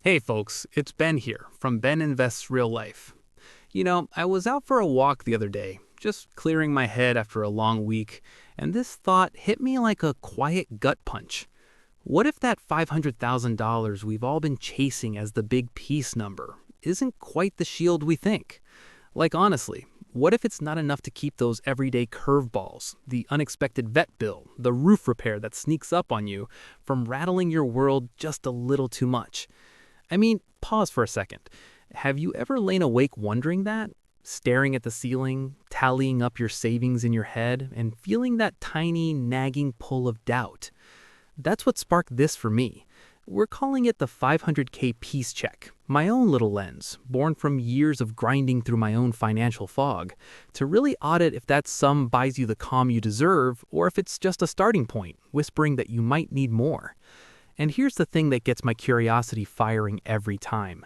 Hey folks, it's Ben here from Ben Invests Real Life. I was out for a walk the other day, just clearing my head after a long week, and this thought hit me like a quiet gut punch. What if that $500,000 we've all been chasing as the big peace number isn't quite the shield we think? Like honestly, what if it's not enough to keep those everyday curveballs, the unexpected vet bill, the roof repair that sneaks up on you, from rattling your world just a little too much? I mean, pause for a second. Have you ever lain awake wondering that? Staring at the ceiling, tallying up your savings in your head, and feeling that tiny, nagging pull of doubt? That's what sparked this for me. We're calling it the 500K Peace Check, my own little lens, born from years of grinding through my own financial fog, to really audit if that sum buys you the calm you deserve, or if it's just a starting point, whispering that you might need more. And here's the thing that gets my curiosity firing every time.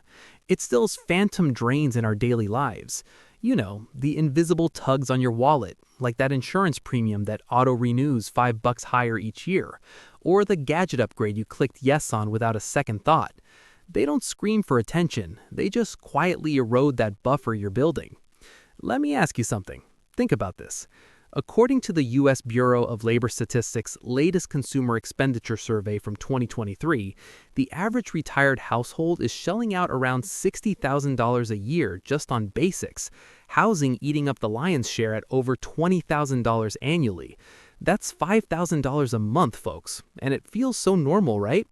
It's those phantom drains in our daily lives. The invisible tugs on your wallet, like that insurance premium that auto-renews $5 higher each year, or the gadget upgrade you clicked yes on without a second thought. They don't scream for attention, they just quietly erode that buffer you're building. Let me ask you something. Think about this. According to the U.S. Bureau of Labor Statistics' latest consumer expenditure survey from 2023, the average retired household is shelling out around $60,000 a year just on basics, housing eating up the lion's share at over $20,000 annually. That's $5,000 a month, folks, and it feels so normal, right?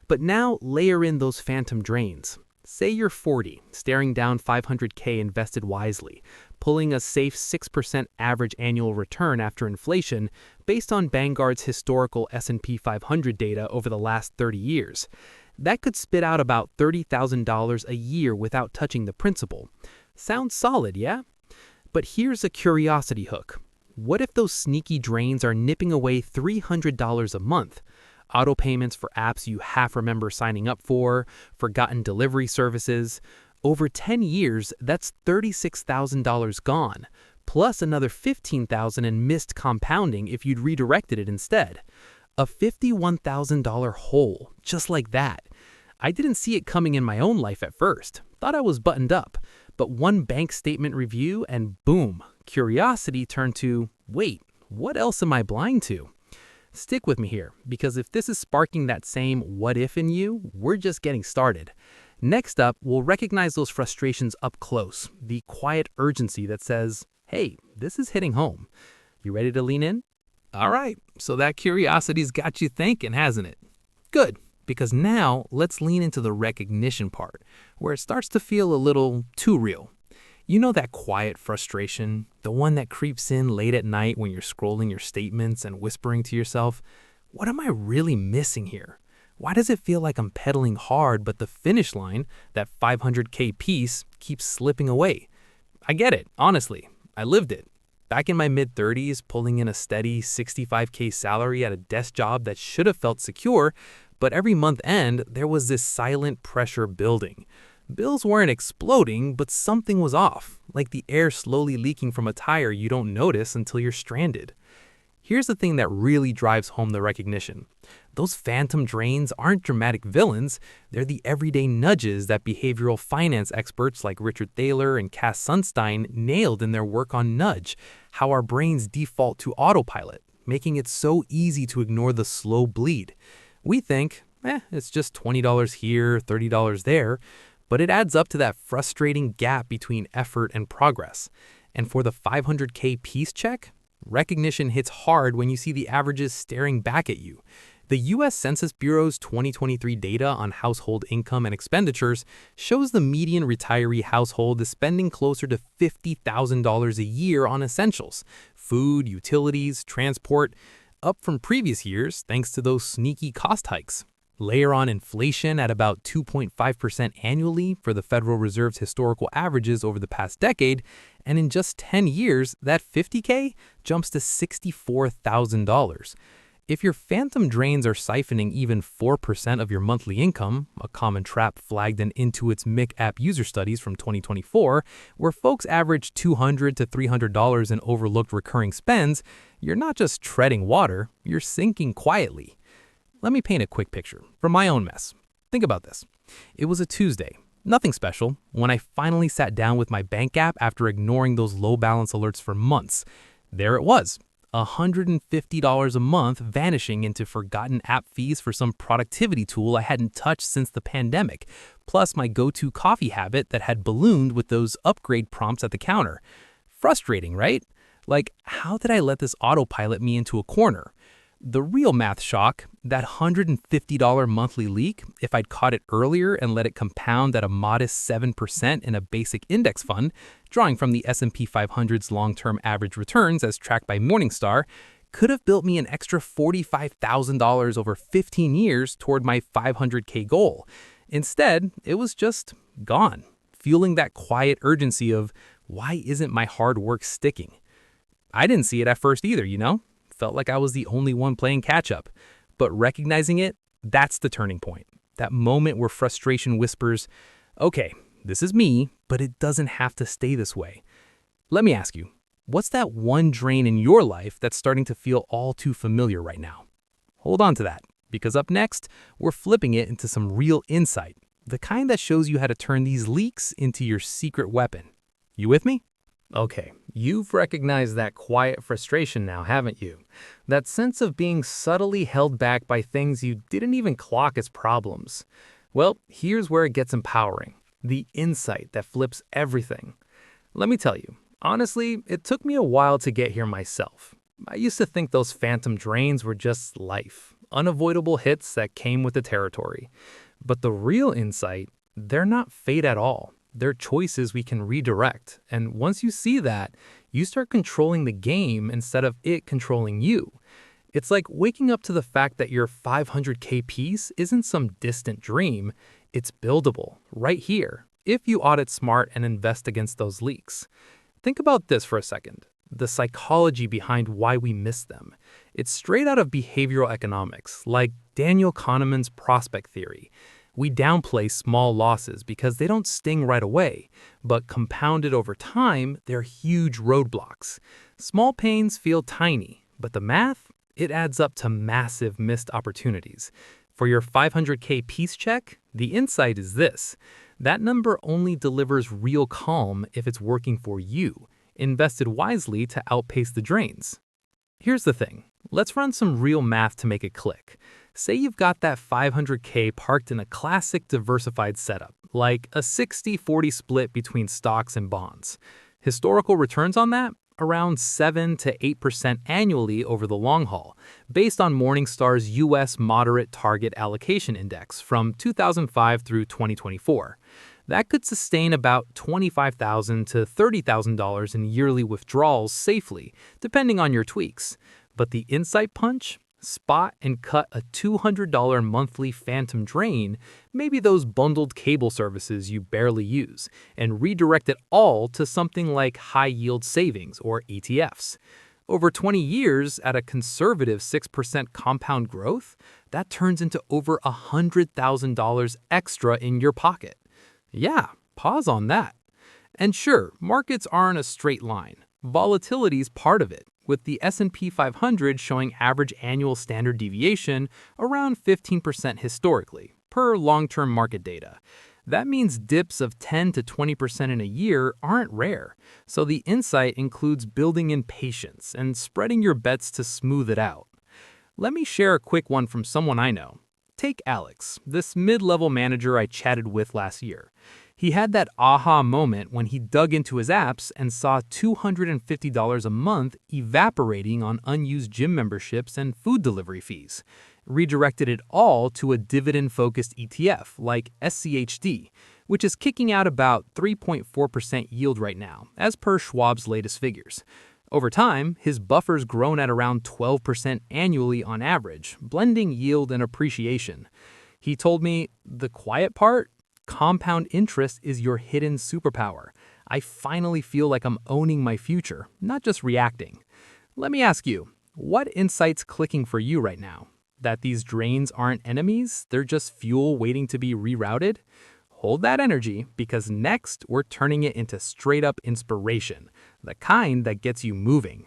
But now layer in those phantom drains. Say you're 40, staring down 500K invested wisely, pulling a safe 6% average annual return after inflation based on Vanguard's historical S&P 500 data over the last 30 years. That could spit out about $30,000 a year without touching the principal. Sounds solid, yeah? But here's a curiosity hook. What if those sneaky drains are nipping away $300 a month? Auto payments for apps you half remember signing up for, forgotten delivery services. Over 10 years, that's $36,000 gone, plus another $15,000 in missed compounding if you'd redirected it instead. A $51,000 hole, just like that. I didn't see it coming in my own life at first. Thought I was buttoned up. But one bank statement review and boom, curiosity turned to, wait, what else am I blind to? Stick with me here, because if this is sparking that same what if in you, we're just getting started. Next up, we'll recognize those frustrations up close, the quiet urgency that says, hey, this is hitting home. You ready to lean in? All right, so that curiosity's got you thinking, hasn't it? Good, because now let's lean into the recognition part, where it starts to feel a little too real. You know that quiet frustration, the one that creeps in late at night when you're scrolling your statements and whispering to yourself, what am I really missing here? Why does it feel like I'm pedaling hard, but the finish line, that 500K piece, keeps slipping away? I get it, honestly. I lived it. Back in my mid-30s, pulling in a steady 65K salary at a desk job that should have felt secure, but every month end, there was this silent pressure building. Bills weren't exploding, but something was off, like the air slowly leaking from a tire you don't notice until you're stranded. Here's the thing that really drives home the recognition. Those phantom drains aren't dramatic villains, they're the everyday nudges that behavioral finance experts like Richard Thaler and Cass Sunstein nailed in their work on Nudge, how our brains default to autopilot, making it so easy to ignore the slow bleed. We think, it's just $20 here, $30 there, but it adds up to that frustrating gap between effort and progress. And for the 500K peace check, recognition hits hard when you see the averages staring back at you. The U.S. Census Bureau's 2023 data on household income and expenditures shows the median retiree household is spending closer to $50,000 a year on essentials, food, utilities, transport, up from previous years thanks to those sneaky cost hikes. Layer on inflation at about 2.5% annually for the Federal Reserve's historical averages over the past decade, and in just 10 years, that 50K jumps to $64,000. If your phantom drains are siphoning even 4% of your monthly income, a common trap flagged in Intuit's MIC app user studies from 2024, where folks average $200 to $300 in overlooked recurring spends, you're not just treading water, you're sinking quietly. Let me paint a quick picture from my own mess. Think about this. It was a Tuesday. Nothing special, when I finally sat down with my bank app after ignoring those low balance alerts for months. There it was, $150 a month vanishing into forgotten app fees for some productivity tool I hadn't touched since the pandemic, plus my go-to coffee habit that had ballooned with those upgrade prompts at the counter. Frustrating, right? Like, how did I let this autopilot me into a corner? The real math shock, that $150 monthly leak, if I'd caught it earlier and let it compound at a modest 7% in a basic index fund, drawing from the S&P 500's long-term average returns as tracked by Morningstar, could have built me an extra $45,000 over 15 years toward my 500K goal. Instead, it was just gone, fueling that quiet urgency of, why isn't my hard work sticking? I didn't see it at first either, Felt like I was the only one playing catch-up. But recognizing it, that's the turning point. That moment where frustration whispers, okay, this is me, but it doesn't have to stay this way. Let me ask you, what's that one drain in your life that's starting to feel all too familiar right now? Hold on to that, because up next, we're flipping it into some real insight, the kind that shows you how to turn these leaks into your secret weapon. You with me? Okay, you've recognized that quiet frustration now, haven't you? That sense of being subtly held back by things you didn't even clock as problems. Well, here's where it gets empowering. The insight that flips everything. Let me tell you, honestly, it took me a while to get here myself. I used to think those phantom drains were just life, unavoidable hits that came with the territory. But the real insight, they're not fate at all. They're choices we can redirect. And once you see that, you start controlling the game instead of it controlling you. It's like waking up to the fact that your 500K piece isn't some distant dream. It's buildable right here if you audit smart and invest against those leaks. Think about this for a second. The psychology behind why we miss them. It's straight out of behavioral economics, like Daniel Kahneman's prospect theory. We downplay small losses because they don't sting right away, but compounded over time, they're huge roadblocks. Small pains feel tiny, but the math, it adds up to massive missed opportunities. For your 500K piece check, the insight is this. That number only delivers real calm if it's working for you, invested wisely to outpace the drains. Here's the thing. Let's run some real math to make it click. Say you've got that 500K parked in a classic diversified setup, like a 60-40 split between stocks and bonds. Historical returns on that? Around 7 to 8% annually over the long haul, based on Morningstar's U.S. Moderate Target Allocation Index from 2005 through 2024. That could sustain about $25,000 to $30,000 in yearly withdrawals safely, depending on your tweaks. But the insight punch? Spot and cut a $200 monthly phantom drain, maybe those bundled cable services you barely use, and redirect it all to something like high-yield savings or ETFs. Over 20 years, at a conservative 6% compound growth, that turns into over $100,000 extra in your pocket. Yeah, pause on that. And sure, markets aren't a straight line. Volatility's part of it, with the S&P 500 showing average annual standard deviation around 15% historically, per long-term market data. That means dips of 10 to 20% in a year aren't rare, so the insight includes building in patience and spreading your bets to smooth it out. Let me share a quick one from someone I know. Take Alex, this mid-level manager I chatted with last year. He had that aha moment when he dug into his apps and saw $250 a month evaporating on unused gym memberships and food delivery fees. Redirected it all to a dividend-focused ETF like SCHD, which is kicking out about 3.4% yield right now, as per Schwab's latest figures. Over time, his buffer's grown at around 12% annually on average, blending yield and appreciation. He told me, the quiet part? Compound interest is your hidden superpower. I finally feel like I'm owning my future, not just reacting. Let me ask you, what insight's clicking for you right now? That these drains aren't enemies, they're just fuel waiting to be rerouted? Hold that energy, because next we're turning it into straight-up inspiration, the kind that gets you moving.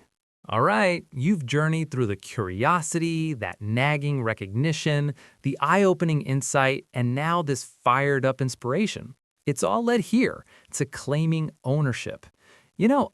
All right, you've journeyed through the curiosity, that nagging recognition, the eye opening insight, and now this fired up inspiration. It's all led here to claiming ownership.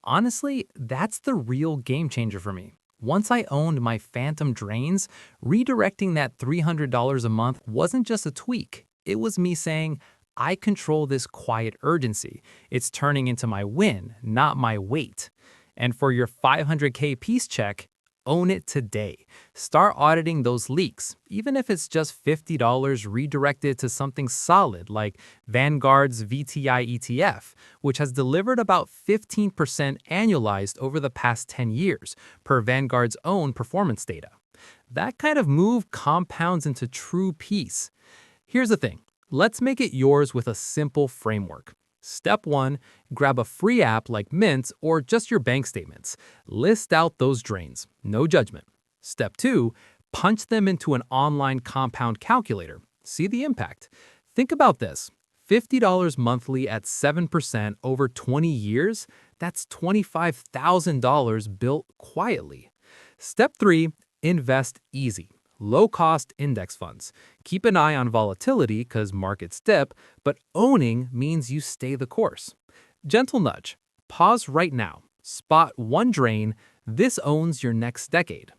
Honestly, that's the real game changer for me. Once I owned my Phantom drains, redirecting that $300 a month wasn't just a tweak. It was me saying, I control this quiet urgency. It's turning into my win, not my wait. And for your 500K piece check, own it today. Start auditing those leaks, even if it's just $50 redirected to something solid like Vanguard's VTI ETF, which has delivered about 15% annualized over the past 10 years, per Vanguard's own performance data. That kind of move compounds into true peace. Here's the thing. Let's make it yours with a simple framework. Step 1, grab a free app like Mint or just your bank statements. List out those drains, no judgment. Step 2, punch them into an online compound calculator. See the impact. Think about this. $50 monthly at 7% over 20 years, that's $25,000 built quietly. Step 3, invest easy. Low-cost index funds. Keep an eye on volatility because markets dip, but owning means you stay the course. Gentle nudge. Pause right now. Spot one drain. This owns your next decade.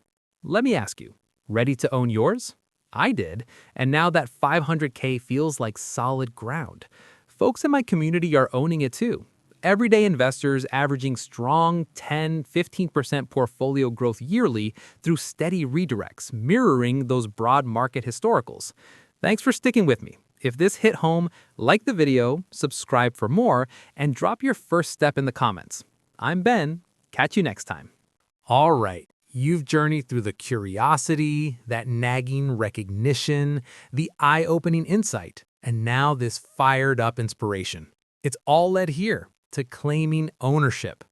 Let me ask you, ready to own yours? I did, and now that 500K feels like solid ground. Folks in my community are owning it too. Everyday investors averaging strong 10-15% portfolio growth yearly through steady redirects, mirroring those broad market historicals. Thanks for sticking with me. If this hit home, like the video, subscribe for more, and drop your first step in the comments. I'm Ben. Catch you next time. All right. You've journeyed through the curiosity, that nagging recognition, the eye-opening insight, and now this fired-up inspiration. It's all led here to claiming ownership.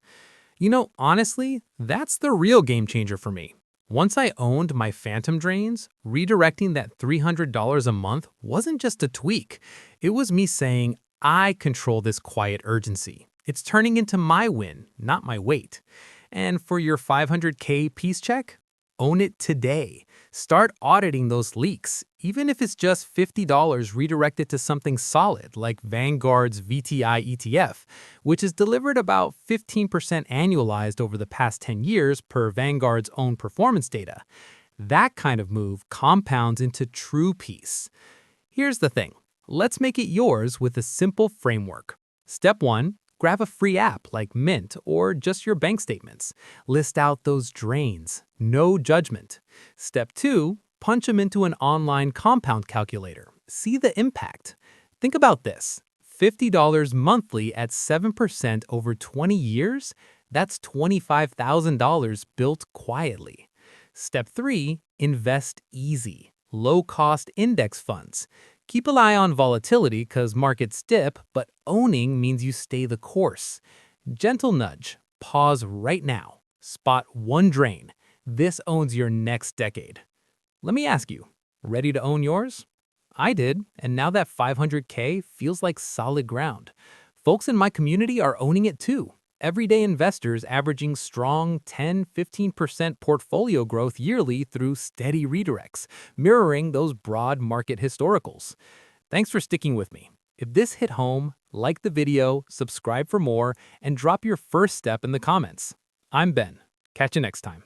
Honestly, that's the real game changer for me. Once I owned my Phantom drains, redirecting that $300 a month wasn't just a tweak. It was me saying, I control this quiet urgency. It's turning into my win, not my wait. And for your 500K piece check, own it today. Start auditing those leaks, even if it's just $50 redirected to something solid like Vanguard's VTI ETF, which has delivered about 15% annualized over the past 10 years per Vanguard's own performance data. That kind of move compounds into true peace. Here's the thing. Let's make it yours with a simple framework. Step 1. Grab a free app like Mint or just your bank statements. List out those drains, no judgment. Step 2, punch them into an online compound calculator. See the impact. Think about this. $50 monthly at 7% over 20 years? That's $25,000 built quietly. Step 3, invest easy. Low-cost index funds. Keep an eye on volatility because markets dip, but owning means you stay the course. Gentle nudge. Pause right now. Spot one drain. This owns your next decade. Let me ask you, ready to own yours? I did, and now that 500K feels like solid ground. Folks in my community are owning it too. Everyday investors averaging strong 10-15% portfolio growth yearly through steady redirects, mirroring those broad market historicals. Thanks for sticking with me. If this hit home, like the video, subscribe for more, and drop your first step in the comments. I'm Ben. Catch you next time.